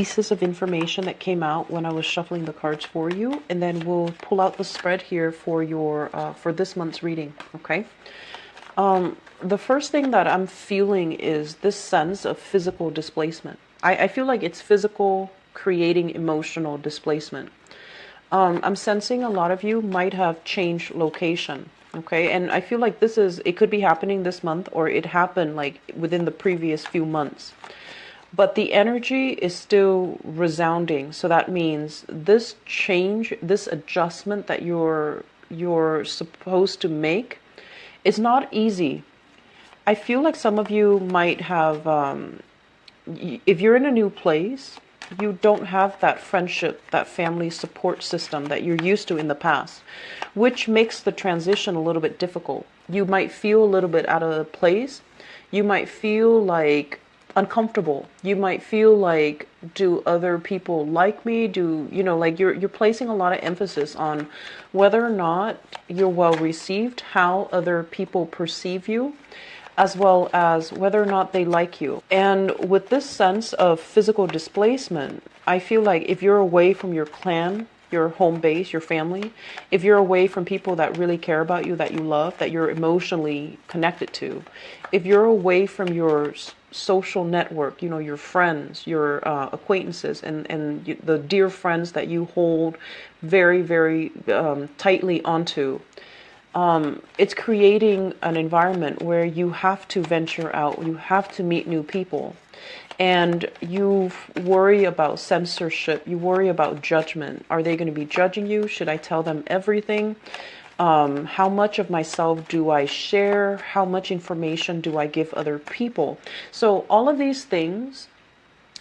pieces of information that came out when I was shuffling the cards for you, and then we'll pull out the spread here for your for this month's reading. Okay. The first thing that I'm feeling is this sense of physical displacement. I feel like it's physical creating emotional displacement. I'm sensing a lot of you might have changed location. Okay. And I feel like it could be happening this month, or it happened like within the previous few months. But the energy is still resounding. So that means this change, this adjustment that you're supposed to make, is not easy. I feel like some of you might have, if you're in a new place, you don't have that friendship, that family support system that you're used to in the past, which makes the transition a little bit difficult. You might feel a little bit out of place. You might feel like uncomfortable. You might feel like, do other people like me? Like you're placing a lot of emphasis on whether or not you're well received, how other people perceive you, as well as whether or not they like you. And with this sense of physical displacement, I feel like if you're away from your clan, your home base, your family, if you're away from people that really care about you, that you love, that you're emotionally connected to, if you're away from your social network, your friends, your acquaintances, and the dear friends that you hold very, very tightly onto, it's creating an environment where you have to venture out, you have to meet new people. And you worry about censorship, you worry about judgment. Are they going to be judging you? Should I tell them everything? How much of myself do I share? How much information do I give other people? So all of these things,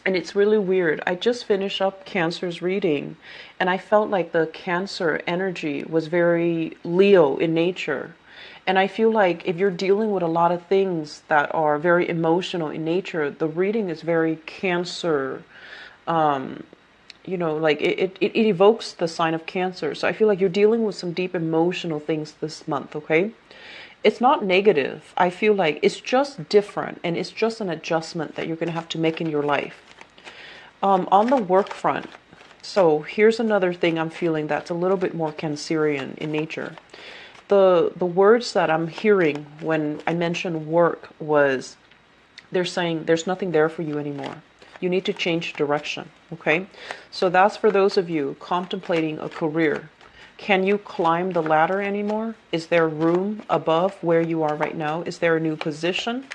and it's really weird. I just finished up Cancer's reading, and I felt like the Cancer energy was very Leo in nature. And I feel like if you're dealing with a lot of things that are very emotional in nature, the reading is very Cancer. Like it evokes the sign of Cancer. So I feel like you're dealing with some deep emotional things this month, okay? It's not negative. I feel like it's just different, and it's just an adjustment that you're going to have to make in your life. On the work front, so here's another thing I'm feeling that's a little bit more Cancerian in nature. The words that I'm hearing when I mention work was, they're saying there's nothing there for you anymore. You need to change direction, okay? So that's for those of you contemplating a career. Can you climb the ladder anymore? Is there room above where you are right now? Is there a new position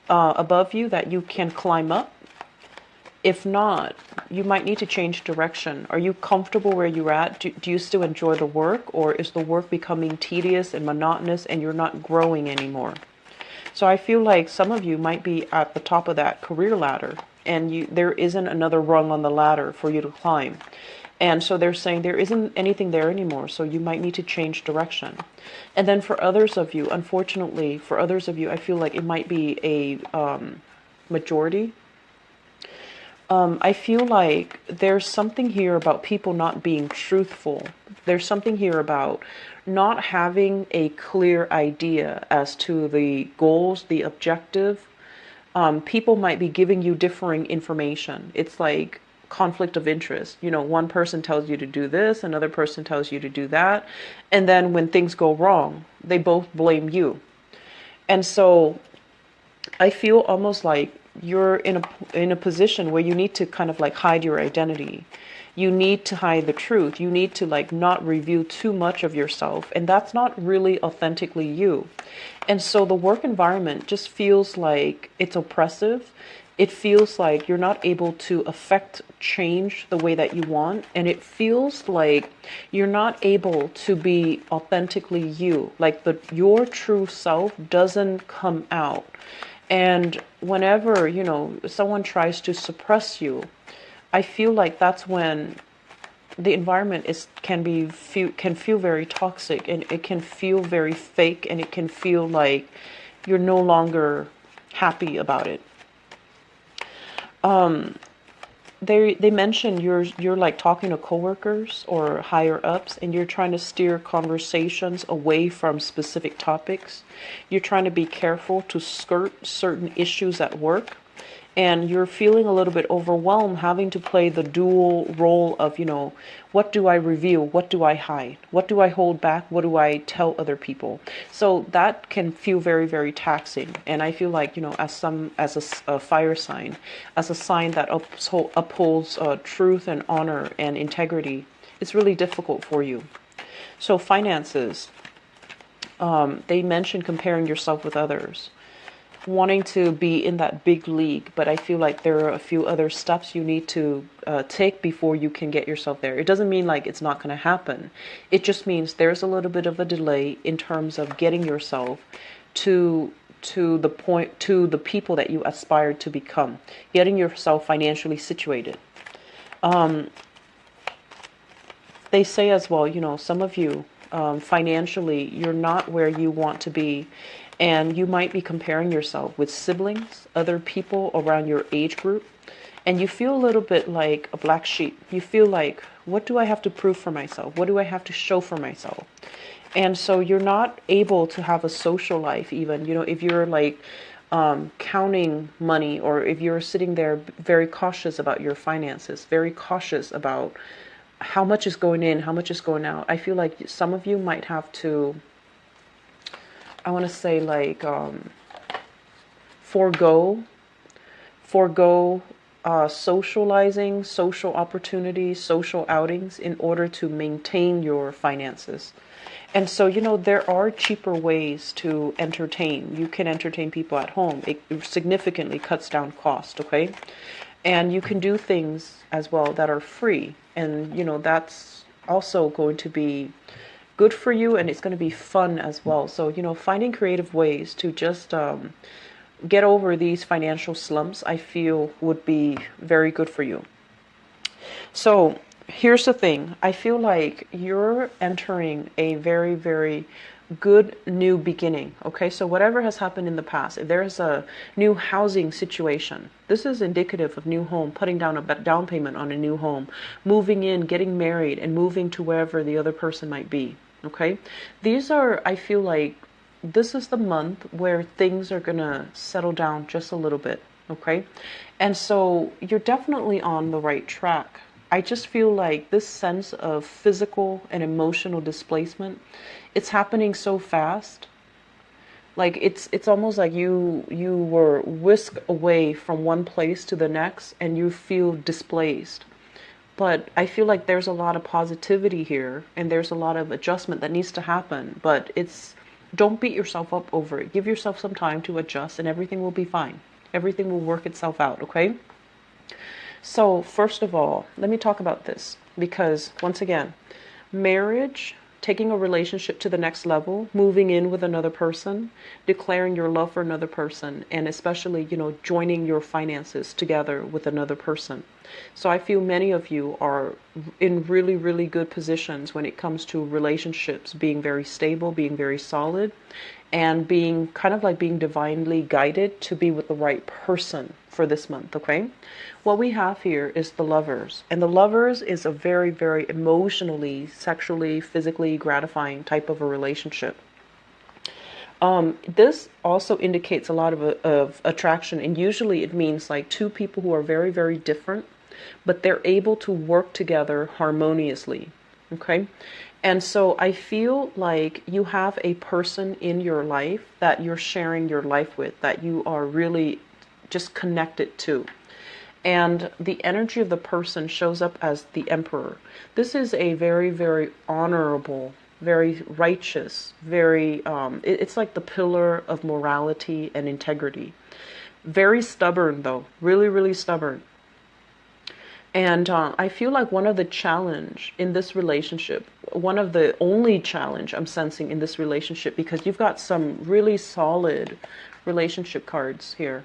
above you that you can climb up? If not, you might need to change direction. Are you comfortable where you're at? Do you still enjoy the work, or is the work becoming tedious and monotonous and you're not growing anymore? So I feel like some of you might be at the top of that career ladder, and there isn't another rung on the ladder for you to climb. And so they're saying there isn't anything there anymore, so you might need to change direction. And then for others of you, unfortunately, for others of you, I feel like it might be a majority. I feel like there's something here about people not being truthful. There's something here about not having a clear idea as to the goals, the objective. People might be giving you differing information. It's like conflict of interest. One person tells you to do this, another person tells you to do that. And then when things go wrong, they both blame you. And so I feel almost like you're in a position where you need to kind of like hide your identity. You need to hide the truth. You need to like not reveal too much of yourself, and that's not really authentically you. And so the work environment just feels like it's oppressive. It feels like you're not able to affect change the way that you want, and it feels like you're not able to be authentically you. Like your true self doesn't come out. And whenever, someone tries to suppress you, I feel like that's when the environment can feel very toxic, and it can feel very fake, and it can feel like you're no longer happy about it. They mentioned you're like talking to coworkers or higher ups, and you're trying to steer conversations away from specific topics. You're trying to be careful to skirt certain issues at work. And you're feeling a little bit overwhelmed having to play the dual role of, what do I reveal? What do I hide? What do I hold back? What do I tell other people? So that can feel very, very taxing. And I feel like, as a fire sign, as a sign that upholds truth and honor and integrity, it's really difficult for you. So finances, they mention comparing yourself with others, wanting to be in that big league, but I feel like there are a few other steps you need to take before you can get yourself there. It doesn't mean like it's not going to happen. It just means there's a little bit of a delay in terms of getting yourself to the point, to the people that you aspire to become, getting yourself financially situated. They say as well, some of you, financially, you're not where you want to be. And you might be comparing yourself with siblings, other people around your age group. And you feel a little bit like a black sheep. You feel like, what do I have to prove for myself? What do I have to show for myself? And so you're not able to have a social life even. If you're like counting money, or if you're sitting there very cautious about your finances, very cautious about how much is going in, how much is going out. I feel like some of you might have to, I want to say like forego socializing, social opportunities, social outings in order to maintain your finances. And so, there are cheaper ways to entertain. You can entertain people at home. It significantly cuts down cost, okay? And you can do things as well that are free. And, that's also going to be good for you, and it's going to be fun as well. So, finding creative ways to just get over these financial slumps, I feel would be very good for you. So, here's the thing. I feel like you're entering a very, very good new beginning. Okay, so whatever has happened in the past, if there's a new housing situation, this is indicative of new home, putting down a down payment on a new home, moving in, getting married, and moving to wherever the other person might be. Okay, these are, I feel like this is the month where things are gonna settle down just a little bit. Okay, and so you're definitely on the right track. I just feel like this sense of physical and emotional displacement, it's happening so fast. Like it's almost like you were whisked away from one place to the next and you feel displaced. But I feel like there's a lot of positivity here and there's a lot of adjustment that needs to happen. But don't beat yourself up over it. Give yourself some time to adjust and everything will be fine. Everything will work itself out, okay? So first of all, let me talk about this because once again, marriage, taking a relationship to the next level, moving in with another person, declaring your love for another person, and especially, joining your finances together with another person. So I feel many of you are in really, really good positions when it comes to relationships being very stable, being very solid, and being kind of like being divinely guided to be with the right person for this month, okay? What we have here is the Lovers. And the Lovers is a very, very emotionally, sexually, physically gratifying type of a relationship. This also indicates a lot of attraction, and usually it means like two people who are very, very different, but they're able to work together harmoniously, okay? And so I feel like you have a person in your life that you're sharing your life with, that you are really just connected to. And the energy of the person shows up as the Emperor. This is a very, very honorable, very righteous, very, it's like the pillar of morality and integrity. Very stubborn though, really, really stubborn. And I feel like one of the challenge in this relationship, one of the only challenge I'm sensing in this relationship, because you've got some really solid relationship cards here,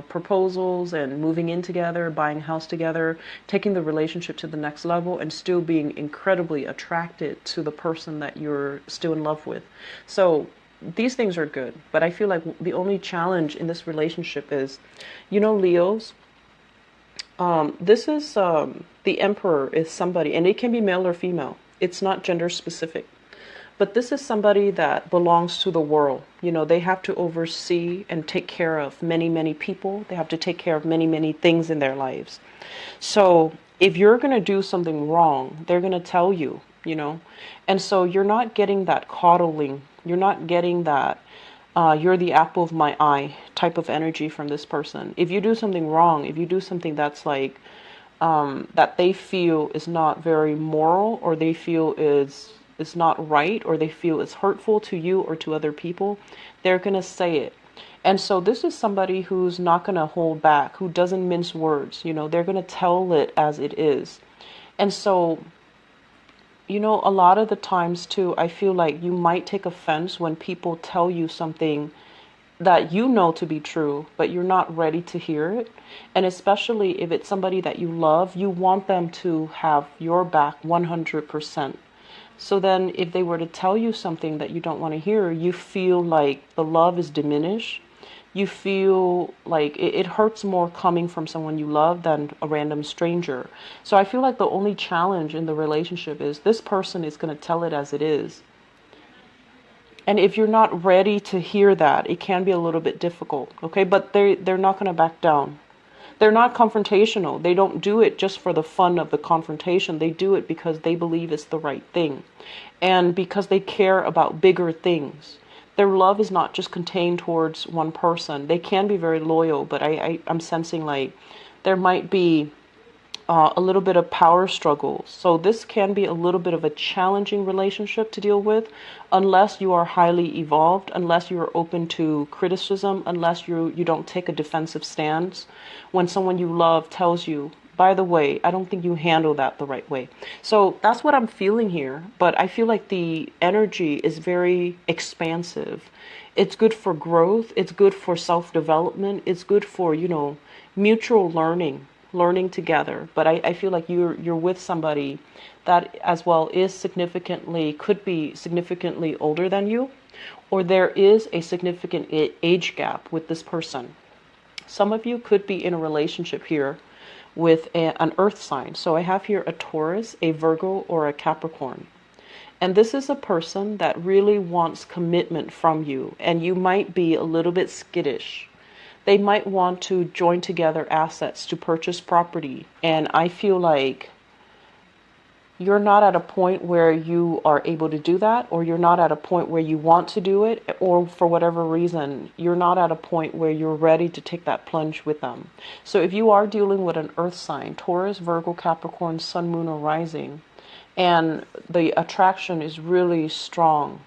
proposals and moving in together, buying a house together, taking the relationship to the next level, and still being incredibly attracted to the person that you're still in love with. So these things are good, but I feel like the only challenge in this relationship is, Leos, this is the Emperor is somebody, and it can be male or female. It's not gender specific. But this is somebody that belongs to the world. You know, they have to oversee and take care of many, many people. They have to take care of many, many things in their lives. So if you're going to do something wrong, they're going to tell you, you know. And so you're not getting that coddling. You're not getting that you're the apple of my eye type of energy from this person. If you do something wrong, if you do something that's like, that they feel is not very moral, or they feel is not right, or they feel is hurtful to you or to other people, they're going to say it. And so this is somebody who's not going to hold back, who doesn't mince words. You know, they're going to tell it as it is. And so, you know, a lot of the times too, I feel like you might take offense when people tell you something that you know to be true, but you're not ready to hear it. And especially if it's somebody that you love, you want them to have your back 100%. So then if they were to tell you something that you don't want to hear, you feel like the love is diminished. You feel like it hurts more coming from someone you love than a random stranger. So I feel like the only challenge in the relationship is this person is going to tell it as it is. And if you're not ready to hear that, it can be a little bit difficult, okay? But they're not going to back down. They're not confrontational. They don't do it just for the fun of the confrontation. They do it because they believe it's the right thing. And because they care about bigger things. Their love is not just contained towards one person. They can be very loyal, but I'm sensing like there might be a little bit of power struggle. So this can be a little bit of a challenging relationship to deal with unless you are highly evolved, unless you are open to criticism, unless you don't take a defensive stance. When someone you love tells you, by the way, I don't think you handle that the right way. So that's what I'm feeling here. But I feel like the energy is very expansive. It's good for growth. It's good for self-development. It's good for, you know, mutual learning together. But I feel like you're with somebody that as well could be significantly older than you, or there is a significant age gap with this person. Some of you could be in a relationship here with an earth sign. So I have here a Taurus, a Virgo, or a Capricorn. And this is a person that really wants commitment from you, and you might be a little bit skittish. They might want to join together assets to purchase property. And I feel like you're not at a point where you are able to do that, or you're not at a point where you want to do it, or for whatever reason, you're not at a point where you're ready to take that plunge with them. So if you are dealing with an earth sign, Taurus, Virgo, Capricorn, Sun, Moon, or Rising, and the attraction is really strong,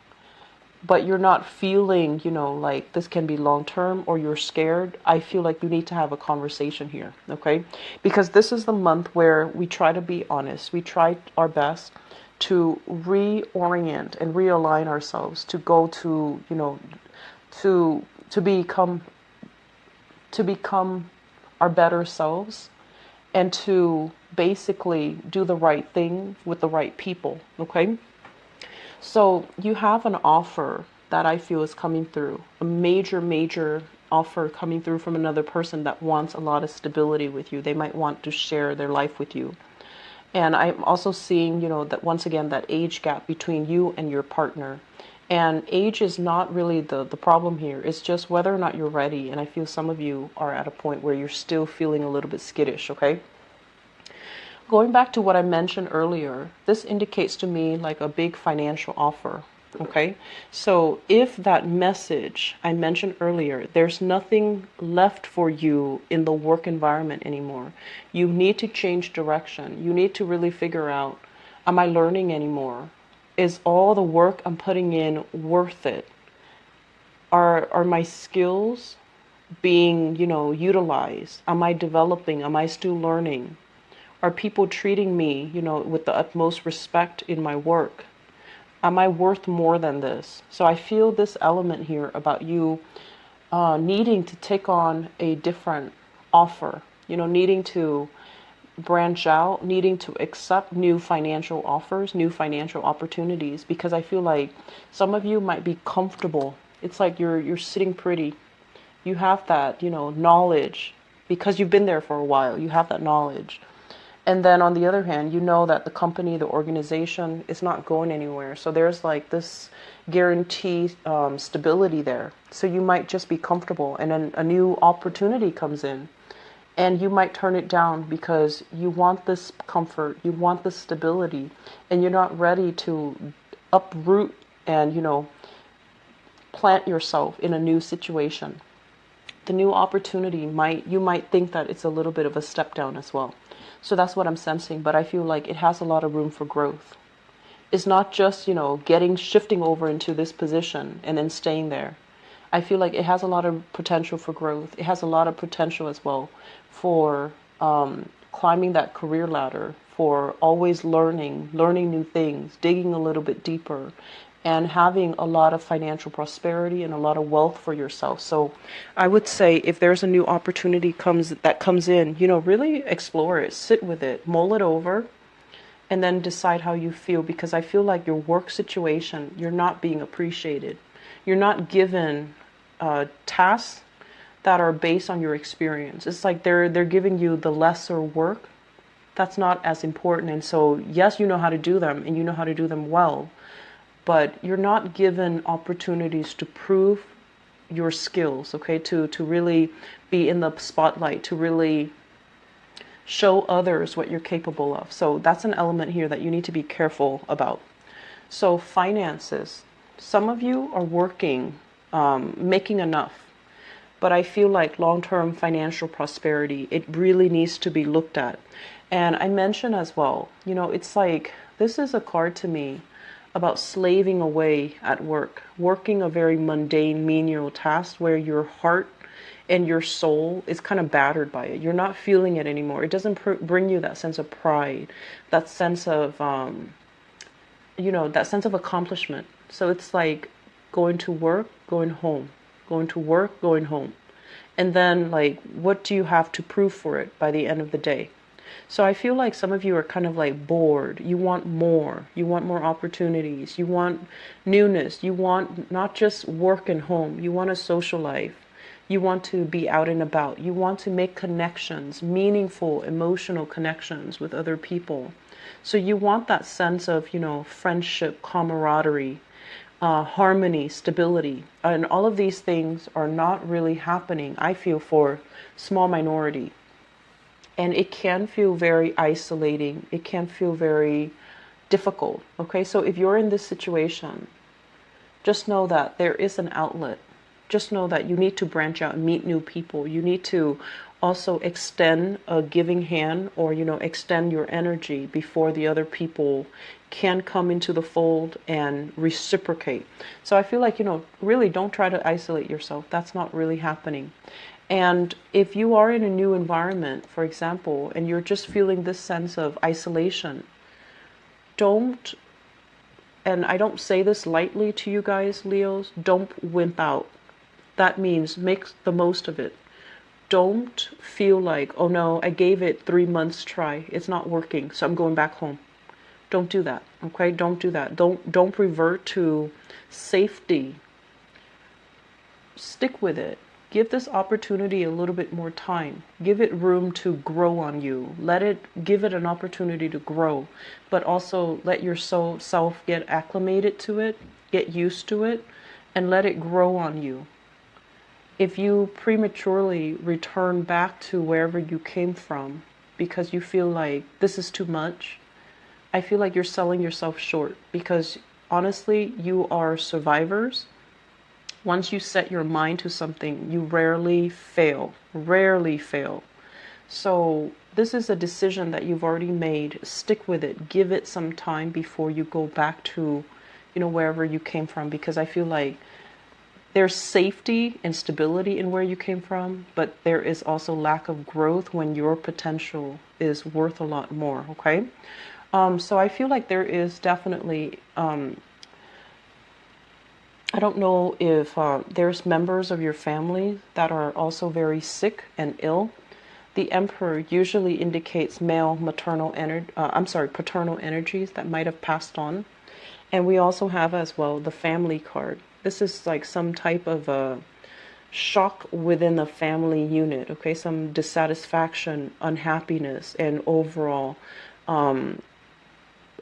but you're not feeling, you know, like this can be long term, or you're scared, I feel like you need to have a conversation here, okay? Because this is the month where we try to be honest. We try our best to reorient and realign ourselves to go to, you know, to become our better selves, and to basically do the right thing with the right people, okay? So you have an offer that I feel is coming through, a major offer coming through from another person that wants a lot of stability with you. They might want to share their life with you. And I'm also seeing, you know, that once again, that age gap between you and your partner. And age is not really the problem here. It's just whether or not you're ready. And I feel some of you are at a point where you're still feeling a little bit skittish, okay? Going back to what I mentioned earlier, this indicates to me like a big financial offer, okay? So if that message I mentioned earlier, there's nothing left for you in the work environment anymore. You need to change direction. You need to really figure out, am I learning anymore? Is all the work I'm putting in worth it? Are my skills being, you know, utilized? Am I developing? Am I still learning? Are people treating me, you know, with the utmost respect in my work? Am I worth more than this? So I feel this element here about you needing to take on a different offer, you know, needing to branch out, needing to accept new financial offers, new financial opportunities, because I feel like some of you might be comfortable. It's like you're sitting pretty. You have that, you know, knowledge because you've been there for a while. You have that knowledge. And then on the other hand, you know that the company, the organization is not going anywhere. So there's like this guarantee stability there. So you might just be comfortable, and then a new opportunity comes in, and you might turn it down because you want this comfort, you want this stability, and you're not ready to uproot and, plant yourself in a new situation. The new opportunity you might think that it's a little bit of a step down as well. So that's what I'm sensing, but I feel like it has a lot of room for growth. It's not just, shifting over into this position and then staying there. I feel like it has a lot of potential for growth. It has a lot of potential as well for climbing that career ladder, for always learning new things, digging a little bit deeper, and having a lot of financial prosperity and a lot of wealth for yourself. So I would say if there's a new opportunity that comes in, really explore it, sit with it, mull it over, and then decide how you feel, because I feel like your work situation, you're not being appreciated. You're not given tasks that are based on your experience. It's like they're giving you the lesser work that's not as important. And so, yes, you know how to do them and you know how to do them well, but you're not given opportunities to prove your skills, okay? To really be in the spotlight, to really show others what you're capable of. So that's an element here that you need to be careful about. So finances, some of you are working, making enough, but I feel like long-term financial prosperity, it really needs to be looked at. And I mentioned as well, it's like, this is a card to me about slaving away at work, working a very mundane, menial task where your heart and your soul is kind of battered by it. You're not feeling it anymore. It doesn't bring you that sense of pride, that sense of, that sense of accomplishment. So it's like going to work, going home, going to work, going home. And then, like, what do you have to prove for it by the end of the day? So I feel like some of you are kind of like bored. You want more. You want more opportunities. You want newness. You want not just work and home. You want a social life. You want to be out and about. You want to make connections, meaningful, emotional connections with other people. So you want that sense of, friendship, camaraderie, harmony, stability. And all of these things are not really happening, I feel, for small minority. And it can feel very isolating. It can feel very difficult. Okay, so if you're in this situation, just know that there is an outlet. Just know that you need to branch out and meet new people. You need to also extend a giving hand, or, extend your energy before the other people can come into the fold and reciprocate. So I feel like, really don't try to isolate yourself. That's not really happening. And if you are in a new environment, for example, and you're just feeling this sense of isolation, don't, and I don't say this lightly to you guys, Leos, don't wimp out. That means make the most of it. Don't feel like, oh no, I gave it 3 months try. It's not working, so I'm going back home. Don't do that, okay? Don't do that. Don't revert to safety. Stick with it. Give this opportunity a little bit more time. Give it room to grow on you. Give it an opportunity to grow, but also let your self get acclimated to it, get used to it, and let it grow on you. If you prematurely return back to wherever you came from because you feel like this is too much, I feel like you're selling yourself short, because honestly, you are survivors. Once you set your mind to something, you rarely fail. Rarely fail. So this is a decision that you've already made. Stick with it. Give it some time before you go back to, wherever you came from, because I feel like there's safety and stability in where you came from, but there is also lack of growth when your potential is worth a lot more, okay? So I feel like there is definitely, I don't know if there's members of your family that are also very sick and ill. The Emperor usually indicates paternal energies that might have passed on. And we also have as well the family card. This is like some type of shock within the family unit, okay? Some dissatisfaction, unhappiness, and overall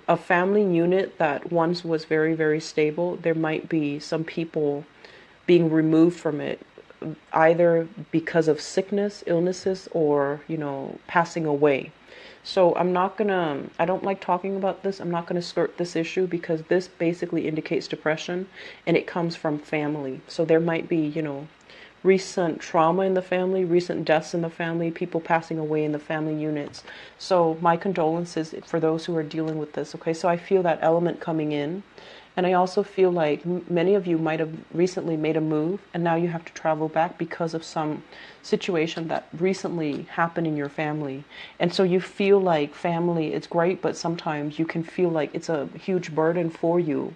a family unit that once was very, very stable, there might be some people being removed from it, either because of sickness, illnesses, or, passing away. So I don't like talking about this. I'm not gonna skirt this issue because this basically indicates depression and it comes from family. So there might be, recent trauma in the family, recent deaths in the family, people passing away in the family units. So my condolences for those who are dealing with this, okay? So I feel that element coming in. And I also feel like many of you might have recently made a move and now you have to travel back because of some situation that recently happened in your family. And so you feel like family is great, but sometimes you can feel like it's a huge burden for you.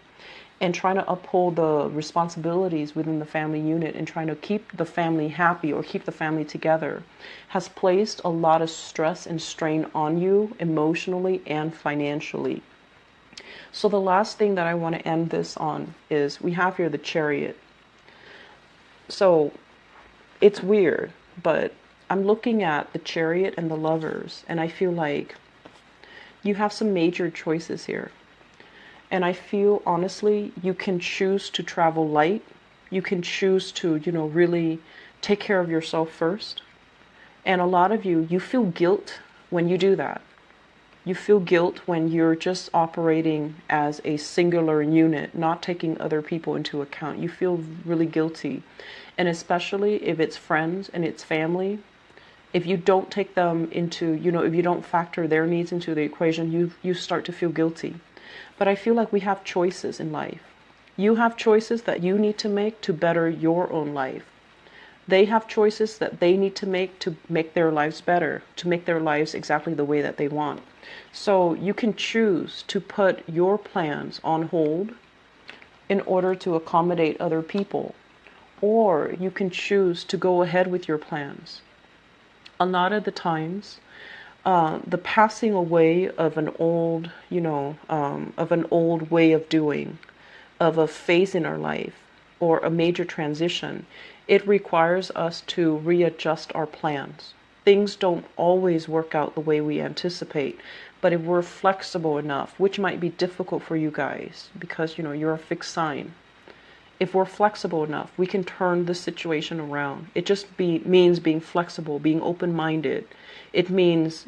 And trying to uphold the responsibilities within the family unit and trying to keep the family happy or keep the family together has placed a lot of stress and strain on you emotionally and financially. So the last thing that I want to end this on is we have here the Chariot. So it's weird, but I'm looking at the Chariot and the Lovers, and I feel like you have some major choices here. And I feel, honestly, you can choose to travel light. You can choose to, really take care of yourself first. And a lot of you feel guilt when you do that. You feel guilt when you're just operating as a singular unit, not taking other people into account. You feel really guilty. And especially if it's friends and it's family, if you don't take them into, if you don't factor their needs into the equation, you start to feel guilty. But I feel like we have choices in life. You have choices that you need to make to better your own life. They have choices that they need to make their lives better, to make their lives exactly the way that they want. So you can choose to put your plans on hold in order to accommodate other people, or you can choose to go ahead with your plans. A lot of the times, the passing away of an old, of an old way of doing, of a phase in our life, or a major transition, it requires us to readjust our plans. Things don't always work out the way we anticipate, but if we're flexible enough, which might be difficult for you guys because, you're a fixed sign. If we're flexible enough, we can turn the situation around. It just means being flexible, being open-minded. It means,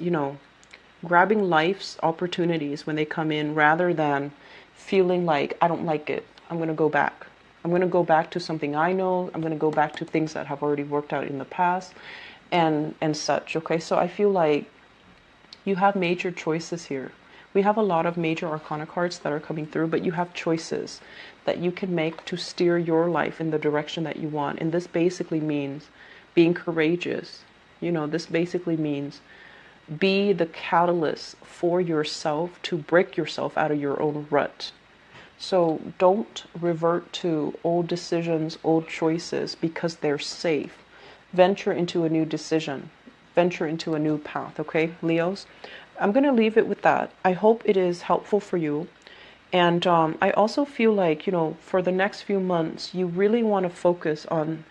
grabbing life's opportunities when they come in rather than feeling like, I don't like it, I'm going to go back. I'm going to go back to something I know. I'm going to go back to things that have already worked out in the past and such, okay? So I feel like you have major choices here. We have a lot of major arcana cards that are coming through, but you have choices that you can make to steer your life in the direction that you want. And this basically means being courageous. This basically means be the catalyst for yourself to break yourself out of your own rut. So don't revert to old decisions, old choices because they're safe. Venture into a new decision. Venture into a new path, okay, Leos? I'm going to leave it with that. I hope it is helpful for you. And I also feel like, for the next few months, you really want to focus on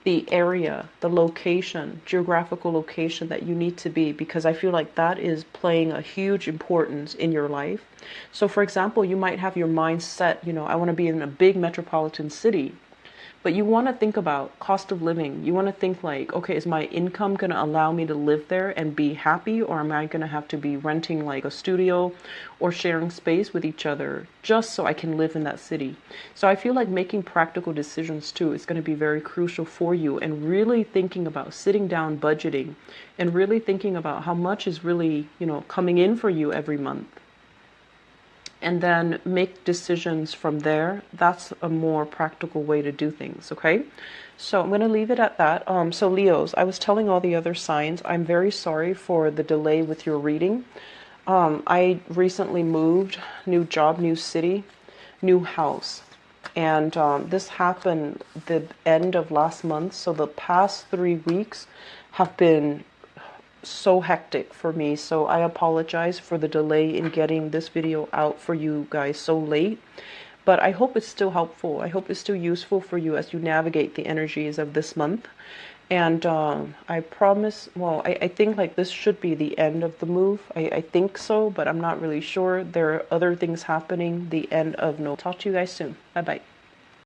the area, the location, geographical location that you need to be, because I feel like that is playing a huge importance in your life. So for example, you might have your mind set, I want to be in a big metropolitan city. But you want to think about cost of living. You want to think like, okay, is my income going to allow me to live there and be happy? Or am I going to have to be renting like a studio or sharing space with each other just so I can live in that city? So I feel like making practical decisions too is going to be very crucial for you, and really thinking about sitting down, budgeting, and really thinking about how much is really, coming in for you every month. And then make decisions from there. That's a more practical way to do things, okay? So I'm going to leave it at that. So Leos, I was telling all the other signs, I'm very sorry for the delay with your reading. I recently moved, new job, new city, new house. And this happened the end of last month. So the past 3 weeks have been so hectic for me, so I apologize for the delay in getting this video out for you guys so late. But I hope it's still helpful. I hope it's still useful for you as you navigate the energies of this month. And I promise, well, I think like this should be the end of the move. I think so, but I'm not really sure. There are other things happening. The end of no. Talk to you guys soon. Bye bye.